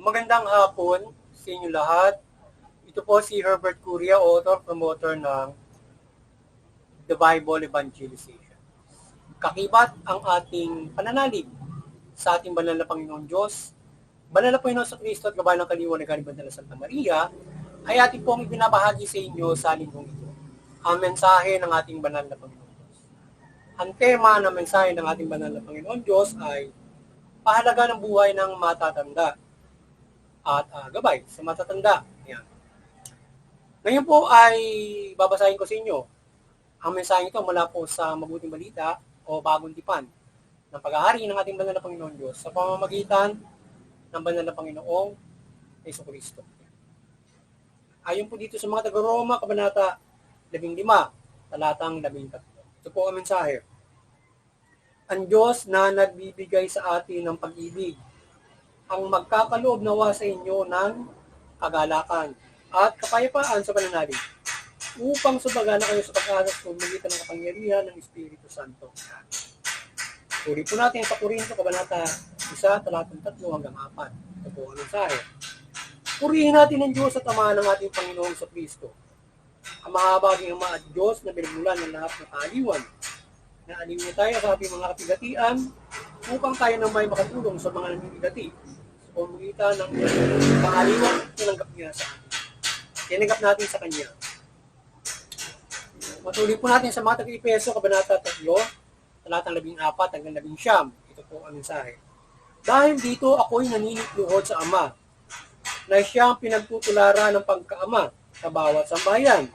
Magandang hapon sa inyo lahat. Ito po si Herbert Curia, author, promoter ng The Bible Evangelization. Kakibat ang ating pananalig sa ating banal na Panginoon Diyos, banal na Panginoon sa Kristo at Gabayan ng Kaliwanagan ni Banal Santa Maria, ay ating pong ibinabahagi sa inyo sa linggong ito. Ang mensahe ng ating banal na Panginoon Diyos. Ang tema ng mensahe ng ating banal na Panginoon Diyos ay pahalaga ng buhay ng matatanda at gabay sa matatanda. Yan. Ngayon po ay babasahin ko sa inyo ang mensahe ito mula po sa Mabuting Balita o Bagong Tipan ng paghahari ng ating banal na Panginoon Diyos sa pamamagitan ng banal na Panginoong Jesucristo. Ayon po dito sa mga taga-Roma, Kabanata 15, talatang 13. Ito po ang mensahe. Ang Diyos na nagbibigay sa atin ng pag-ibig ang magkakaloob nawa sa inyo ng kagalakan at kapayapaan sa pananalig upang subagana kayo sa pag-asa sa pamamagitan ng kapangyarihan ng Espiritu Santo. Uri po natin sa Korinto, Kabanata 1, talatang 3 hanggang 4. Ito po ang mensahe. Purihin natin ang Diyos at Ama ng ating Panginoong sa Kristo. Ang mahabaging Ama at Diyos na binagmulan ng lahat ng kaaliwan. Naaliw niya tayo sa ating mga kapigatian upang tayo na may makatulong sa mga namimigati sa pamamagitan ng kaaliwan at tinanggap niya sa atin. Tinanggap natin sa Kanya. Matuloy po natin sa mga taga-Efeso, Kabanata 3, talatang 14 hanggang 19. Ito po ang mensahe. Dahil dito ako'y naninitluhod sa Ama, na siyang pinagtutularan ng pagkaama sa bawat sambayan,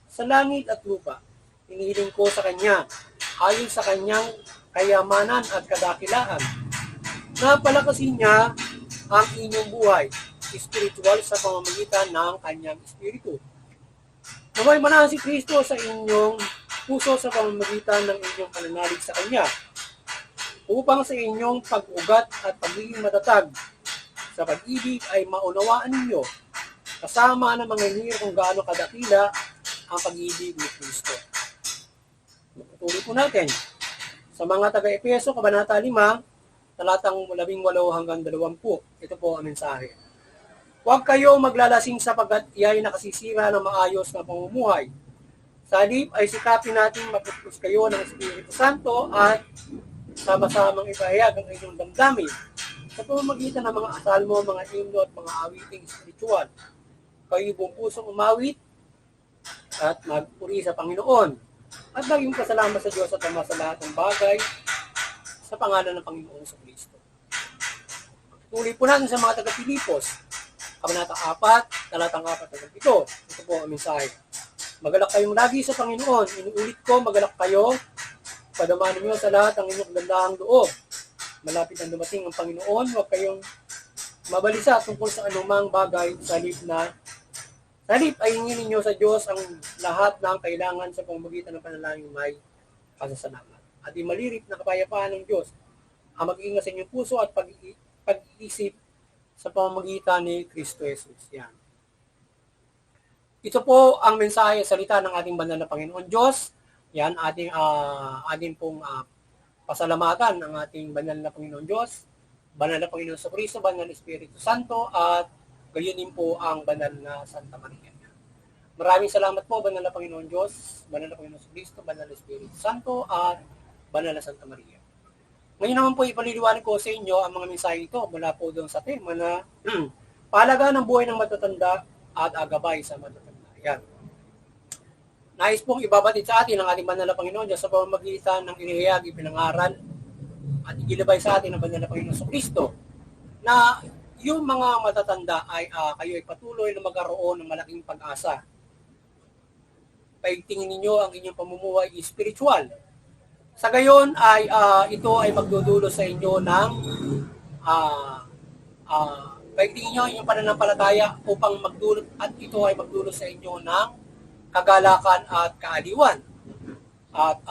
sa langit at lupa. Hinihiling ko sa Kanya, ayon sa Kanyang kayamanan at kadakilaan, na palakasin niya ang inyong buhay, spiritual sa pamamagitan ng Kanyang Espiritu. Naway manahan si Kristo sa inyong puso sa pamamagitan ng inyong pananalig sa Kanya, upang sa inyong pag-ugat at pagiging matatag sa pag-ibig ay maunawaan ninyo, kasama ng mga hinir kung gaano kadakila ang pag-ibig ni Kristo. Tuloy po natin sa mga taga-Efeso, Kabanata 5, talatang 18 hanggang 20. Ito po ang mensahe. Huwag kayo maglalasing sapagkat iyay nakasisira ng maayos na pamumuhay. Sa halip ay sikapin natin mapupus kayo ng Espiritu Santo at sama-samang ipahayag ang inyong damdamin sa pamamagitan ng mga asalmo, mga himno at mga awiting spiritual. Kayo buong pusong umawit at magpuri sa Panginoon at maging pasalamat sa Diyos at Ama sa lahat ng bagay sa pangalan ng Panginoong Kristo. Tuloy po natin sa mga taga-Pilipos, Kabanata 4, talatang 4 hanggang 7. Ito po ang mensahe. Magalak kayong lagi sa Panginoon. Inuulit ko, magalak kayo. Padamanin niyo sa lahat ang inyong gandahang loob. Malapit ang dumating ang Panginoon. Huwag kayong mabalisa tungkol sa anumang bagay sa halip ay hingin ninyo sa Diyos ang lahat ng kailangan sa pamamagitan ng panalangin may pasasalamat. At imalirip na kapayapaan ng Diyos ang mag-iingat sa inyong puso at pag-iisip sa pamamagitan ni Kristo Jesus. Yan. Ito po ang mensahe salita ng ating banal na Panginoon Diyos. Yan, ating pong pasalamatan ang ating banal na Panginoon Diyos, banal na Panginoon sa Kristo, banal na Espiritu Santo, at gayon din po ang banal na Santa Maria. Maraming salamat po, banal na Panginoon Diyos, banal na Panginoon sa Kristo, banal na Espiritu Santo, at banal na Santa Maria. Ngayon naman po ipaliliwanag ko sa inyo ang mga mensahe ito mula po doon sa tema na pahalaga ng buhay ng matatanda at agabay sa matatanda. Yan. Nais pong ibabatid sa atin ang ating banal na Panginoon Diyos sa pamamagitan ng inihayag, ipinangaral at igilabay sa atin ang banal na Panginoon sa Kristo na yung mga matatanda ay kayo ay patuloy na magkaroon ng malaking pag-asa. Paigtingin ninyo ang inyong pamumuhay spiritual. Sa gayon ay ito ay magdudulot sa inyo ng paigtingin niyo ang inyong pananampalataya upang magdulot at ito ay magdulot sa inyo ng kagalakan at kaaliwan. At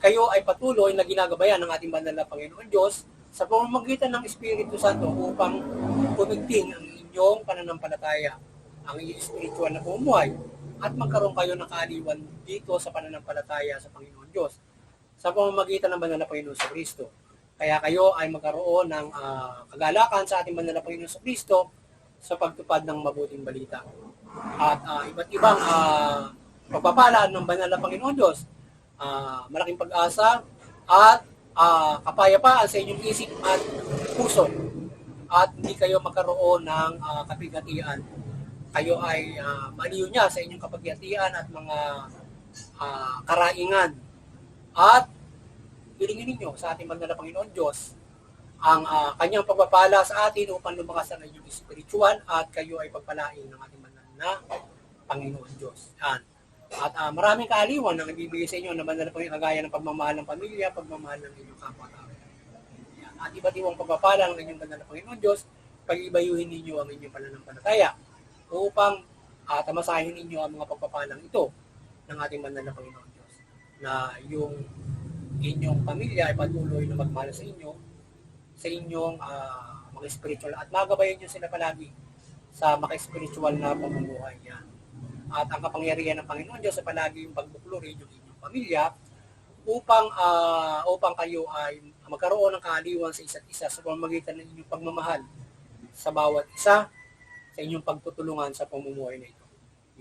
kayo ay patuloy na ginagabayan ng ating banal na Panginoon Diyos sa pamamagitan ng Espiritu Santo upang pumigting ang inyong pananampalataya, ang inyong spiritual na pamumuhay, at magkaroon kayo ng kaaliwan dito sa pananampalataya sa Panginoon Diyos sa pamamagitan ng banal na Panginoon sa Kristo. Kaya kayo ay magkaroon ng kagalakan sa ating banal na Panginoon Kristo sa pagtupad ng mabuting balita. At iba't ibang pagpapalaan ng banal na Panginoon Diyos, malaking pag-asa at kapayapaan sa inyong isip at puso, at hindi kayo magkaroon ng kapigatian. Kayo ay maliw niya sa inyong kapigatian at mga karaingan. At hilingin ninyo sa ating banal na Panginoon Diyos ang kanyang pagpapala sa atin upang lumakas ang inyong spiritual at kayo ay pagpalain ng ating banal na Panginoon Diyos. Yan. At maraming kaaliwan ang ibibigay sa inyo na banal na Panginoon, kagaya ng pagmamahal ng pamilya, pagmamahal ng inyong kapwa-tao. At iba't ibang pagpapala ng inyong banal na Panginoon Diyos, pag-ibayuhin ninyo ang inyong pananampalataya upang tamasahin ninyo ang mga pagpapalang ito ng ating banal na Panginoon Diyos, na yung inyong pamilya ay patuloy na magmahal sa inyo, sa inyong mga spiritual, at magabayan nyo sila palagi sa maka-spiritual na pamumuhay yan. At ang kapangyarihan ng Panginoon Diyos ay palagi yung pagbukluri yung inyong pamilya upang kayo ay magkaroon ng kaaliwan sa isa't isa sa pamamagitan ng inyong pagmamahal sa bawat isa, sa inyong pagtutulungan sa pamumuhay na ito.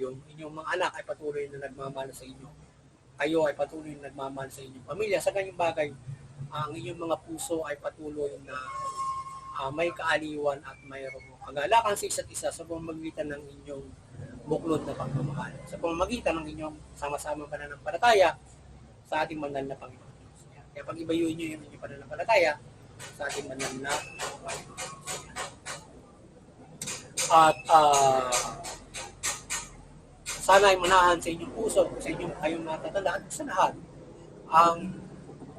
Yung inyong mga anak ay patuloy na nagmamahal sa inyo. Kayo ay patuloy na nagmamahal sa inyong pamilya. Sa ganyang bagay, ang inyong mga puso ay patuloy na may kaaliwan at mayroong kagalakan sa isa't isa sa pamamagitan ng inyong buklod na pagmamahal. Sa pamamagitan ng inyong sama-samang pananampalataya sa ating banal na Panginoon Diyos. Kaya pag-ibayuhin nyo yung inyong pananampalataya sa ating banal na Panginoon Diyos. At sana ay manahan sa inyong puso, sa inyong kayong natatanda, at sa lahat ang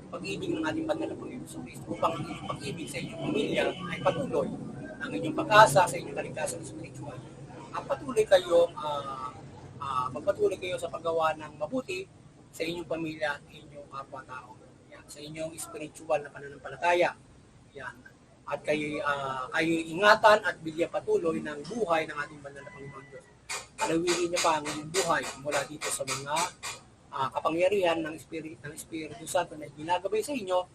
pag-ibig ng ating banal na Panginoon sa Kristo, upang ang inyong pag-ibig sa inyong pamilya ay patuloy, ang inyong pag-asa sa inyong kaligtasan spiritual. At patuloy kayong magpatuloy kayo sa paggawa ng mabuti sa inyong pamilya at inyong kapwa-tao. Yan, sa inyong spiritual na pananampalataya. Yan. At kayo ingatan at bigyan patuloy ng buhay ng ating banal na Panginoon Diyos. Alawin niya pa ang inyong buhay mula dito sa mga kapangyarihan ng Espiritu Santo na ginagabay sa inyo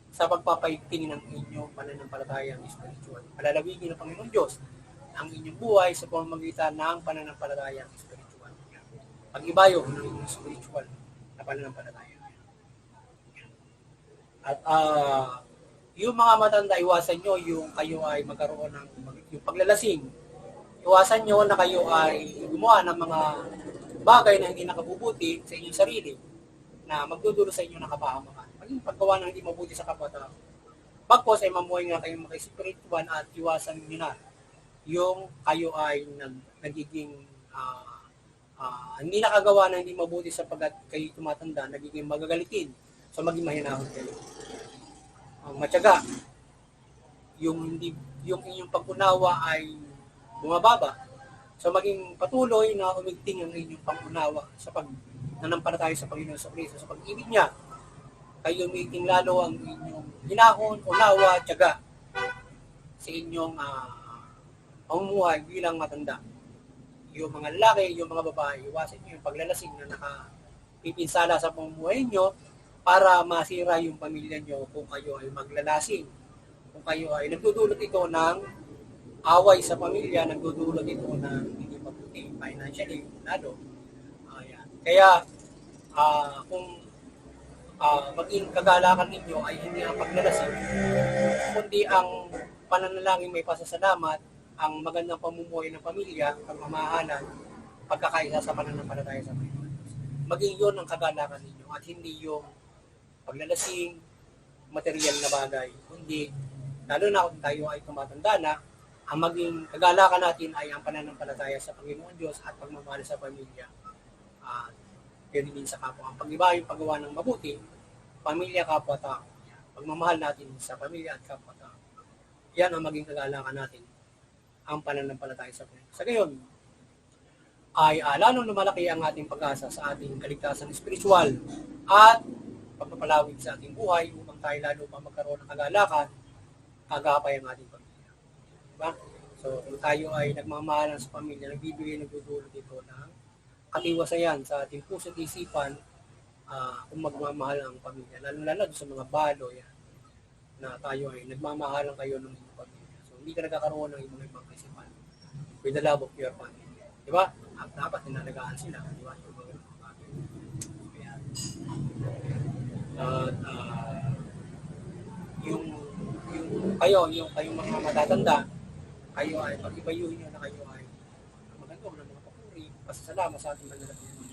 sa pagpapaigting ng inyong pananampalatayang spiritual. Palalawigin ng Panginoon Diyos ang inyong buhay sa pamamagitan ng pananampalatayang spiritual. Pag-ibayo ng inyong spiritual na pananampalataya. At yung mga matanda, iwasan nyo yung kayo ay magkaroon ng yung paglalasing. Iwasan nyo na kayo ay gumawa ng mga bagay na hindi nakabubuti sa inyong sarili na magdudulot sa inyo ng kapahamakan. Maging paggawa ng hindi mabuti sa kapwa-tao. Bagpos ay mamuhay nga kayong maka-spiritual at iwasan nyo na yung kayo ay nagiging hindi nakagawa ng hindi mabuti sapagkat kayo tumatanda, nagiging magagalitin. So maging mahinahon kayo. Matyaga, yung inyong pag-unawa ay bumababa. So maging patuloy na umigting ang inyong pag-unawa sa pagnanampalataya sa Panginoon sa Kristo. Sa pag-ibig niya, kayo umigting lalo ang inyong hinahon, unawa, tiyaga sa inyong pamumuhay bilang matanda. Yung mga lalaki, yung mga babae, iwasan nyo yung paglalasing na nakapipinsala sa pamumuhay nyo para masira yung pamilya nyo kung kayo ay maglalasing. Kung kayo ay nagdudulot ito ng away sa pamilya, nagdudulot ito ng hindi mabuti financially, lalo. Kaya, kung maging kagalakan ninyo ay hindi ang paglalasing, kundi ang pananalangin may pasasalamat, ang magandang pamumuhay ng pamilya, pagmamahalan, pagkakaisa sa pananampalataya sa Panginoon. Maging yun ang kagalakan ninyo at hindi yung paglalasing, material na bagay. Kundi, lalo na kung tayo ay tumatanda na, ang maging kagalakan natin ay ang pananampalataya sa Panginoon Diyos at pagmamahal sa pamilya. Yun din sa kapwa. Ang pag-iba yung paggawa ng mabuti, pamilya, kapwa-tao. Pagmamahal natin sa pamilya at kapwa-tao. Yan ang maging kagalakan natin, ang pananampalataya sa Panginoon. Sa gayon, ay lalong lumalaki ang ating pag-asa sa ating kaligtasan spiritual at pagpapalawig sa ating buhay upang tayo lalo pa magkaroon ng kagalakan, kagapay ang ating pamilya. Diba? So, kung tayo ay nagmamahalan sa pamilya, nagbibigay, nagdudulot ito ng katiwasayan sa ating puso at isipan kung magmamahal ang pamilya. Lalo-lalo sa mga balo, yan. na tayo ay nagmamahalan kayo ng inyong pamilya. So, hindi ka nagkakaroon ng ibang kaisipan with the love of your family. Di ba? At dapat ninalagaan sila. Di ba? Yung mga bagay. Kaya, at yung kayong mga matatanda, kayo ay pag-ibayuhin nyo na kayo ay magandang ng mga papuri, pasasalamat sa ating banal na Panginoon.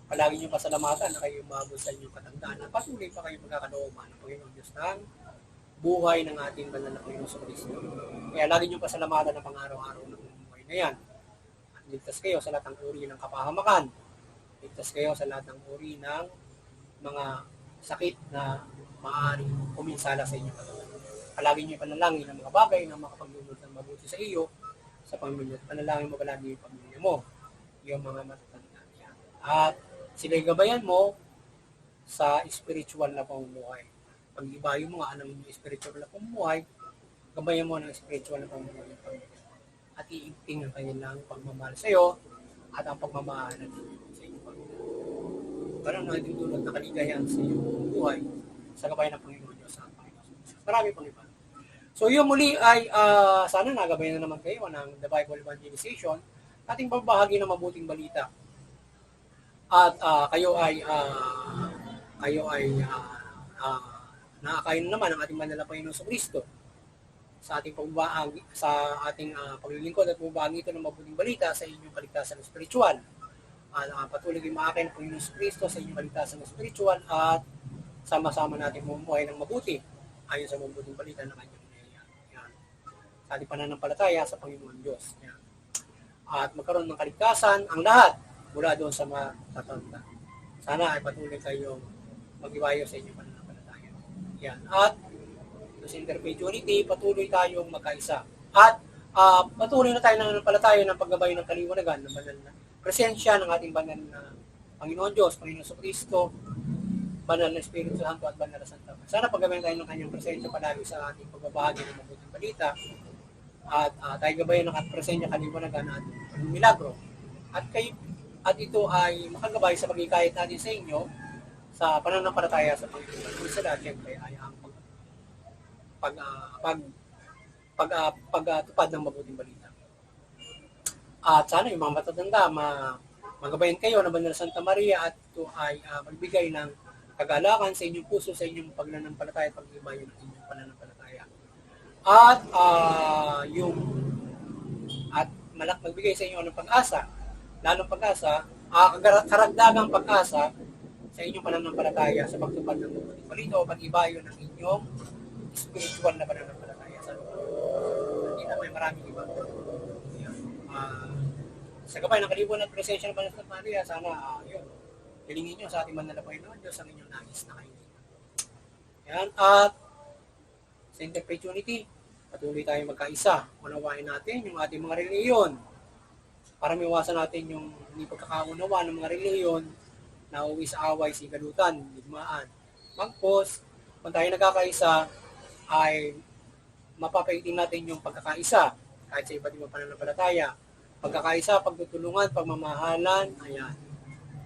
Palagi nyo pasalamatan na kayo umabot sa inyong katandaan na patuloy pa kayo magkakalooban ng Panginoon Diyos ng buhay ng ating banal na Panginoon sa Kristo. Kaya lagi nyo pasalamatan ng pang-araw-araw ng buhay na yan. At ligtas kayo sa lahat ng uri ng kapahamakan. Ligtas kayo sa lahat ng uri ng mga sakit na maaaring kuminsala sa inyong katawan. Palagi nyo ipanalangin ang mga bagay na makapaglulod ng mabuti sa iyo sa pamilya. Panalangin mo palagi yung pamilya mo, yung mga matatanda niya. At sila'y gabayan mo sa spiritual na pamumuhay. Pag ibayo mo nga ng spiritual na pamumuhay, gabayan mo ng spiritual na pamumuhay ng pamilya. At iigting ang kanilang pagmamahal sa iyo at ang pagmamahal sa iyong pamilya. Parang nagdudulot na kaligayahan sa iyong buhay sa gabayan ng Panginoon Diyos sa Panginoon. Marami pang iba. So yung muli ay sana nagabayan na naman kayo ng The Bible Evangelization, ating pagbahagi ng mabuting balita. At kayo ay nakakain naman ang ating banal na Panginoon sa Kristo sa ating pagbahagi sa ating paglilingkod at pagbahagi ito ng mabuting balita sa inyong kaligtasan spiritual. Patuloy kayong makakain ng Panginoon sa Kristo sa inyong kaligtasan spiritual at sama-sama natin bumuhay ng mabuti ayon sa mabuting balita ng kanyang sa ating pananampalataya sa Panginoon Diyos. Yan. At magkaroon ng kaligtasan ang lahat mula doon sa matatanda. Sana ay patuloy kayong mag-iwayo sa inyong pananampalataya. Yan. At sa interfaith unity, patuloy tayong magkaisa. At patuloy na tayo ng pananampalataya ng paggabay ng kaliwanagan ng banal na presensya ng ating banal na Panginoon Diyos, Panginoon Kristo, banal na Espiritu Santo at banal na Santa. Sana paggabayan tayo ng kanyang presensya palagi sa ating pagbabahagi ng mabuting balita at tayo gabayan ng presensya kaliwanagan at milagro. At ito ay makagabay sa pagkikayat natin sa inyo sa pananampalataya sa Panginoon. Sa lahat, siyempre, ay ang pagtupad ng mabuting balita. At sana yung mga matatanda, magabayan kayo ng Banal Santa Maria at ito ay magbigay ng kagalakan sa inyong puso, sa inyong pagnanampalataya at pag-ibayo ng inyong pananampalataya. At magbigay sa inyo ng pag-asa, lalong pag-asa, karagdagang pag-asa sa inyong pananampalataya sa pagtupad ng mabuting balita o pag-ibayo ng inyong spiritual na pananampalataya sa hindi na may maraming iba. Sa gabay ng kalibuan at presensya ng Banal Santa Maria, sana hilingin nyo sa ating banal na Panginoon Diyos ang inyong nais na kayo. Yan. At sa interfaith unity, patuloy tayong magkaisa. Unawain natin yung ating mga reliyon para miwasan natin yung hindi pagkakaunawa ng mga reliyon na uwi sa away, sigalutan, digmaan. Magpos, kung tayo nagkakaisa, ay mapapaitin natin yung pagkakaisa kahit sa iba't ibang pananampalataya. Pagkakaisa, pagtutulungan, pagmamahalan, ayan.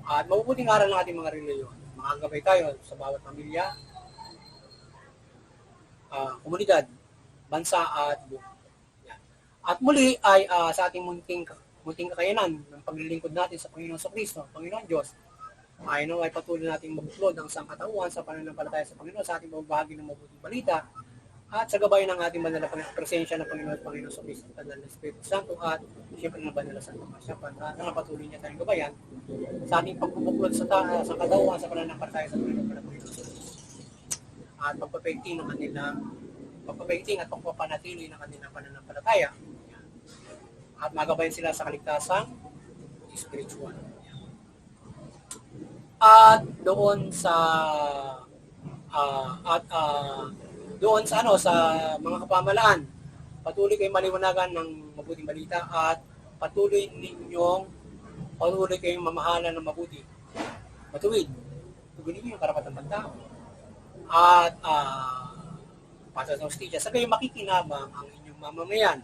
At mabubuting aral ng ating mga reliyon. Makagabay tayo sa bawat pamilya, komunidad, bansa at buong. Yan. At muli ay sa ating munting kakayanan ng paglilingkod natin sa Panginoon sa Kristo, Panginoon Diyos, ay patuloy nating mabuklod ang sangkatauhan sa pananampalataya sa Panginoon sa ating magbahagi ng mabuting balita at sa gabay ng ating banal na presensya ng Panginoon at Panginoon sa Kristo at ng Espiritu Santo at siyempre ng banal na Santa Masya at patuloy niya tayong gabayan sa ating pagbubuklod sa katauhan sa pananampalataya sa Panginoon at Panginoon sa Kristo at pagpapaigting at pagpapanatili ng kanilang pananampalataya at magabayan sila sa kaligtasang spiritual. At doon sa mga kapamalaan, patuloy kayong maliwanagan ng mabuting balita at patuloy kayong mamahalan ng mabuti. Matuwid. Tugulin niyo yung karapatan ng tao. At patas ng hostisya, sa kayo makikinabang ang inyong mamamayan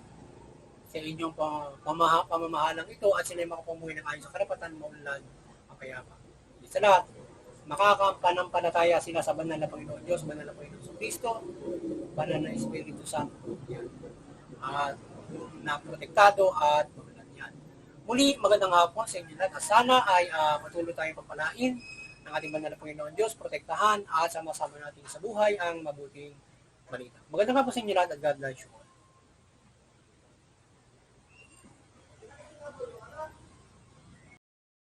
sa inyong pamamahalang ito at sila makapumuhay ng ayon sa karapatan, maunlad, mapayapa. Sa lahat, makakampanampalataya sila sa banal na Panginoon Diyos, banal na Panginoon Kristo, banal na Espiritu Santo. Yan. At na protektado at mawalan yan. Muli, magandang hapon sa inyo lahat. Sana ay patuloy tayong pagpalain ng ating banal na Panginoon Diyos, protektahan at sama-sama natin sa buhay ang mabuting balita. Magandang hapon sa inyo lahat at God bless you all.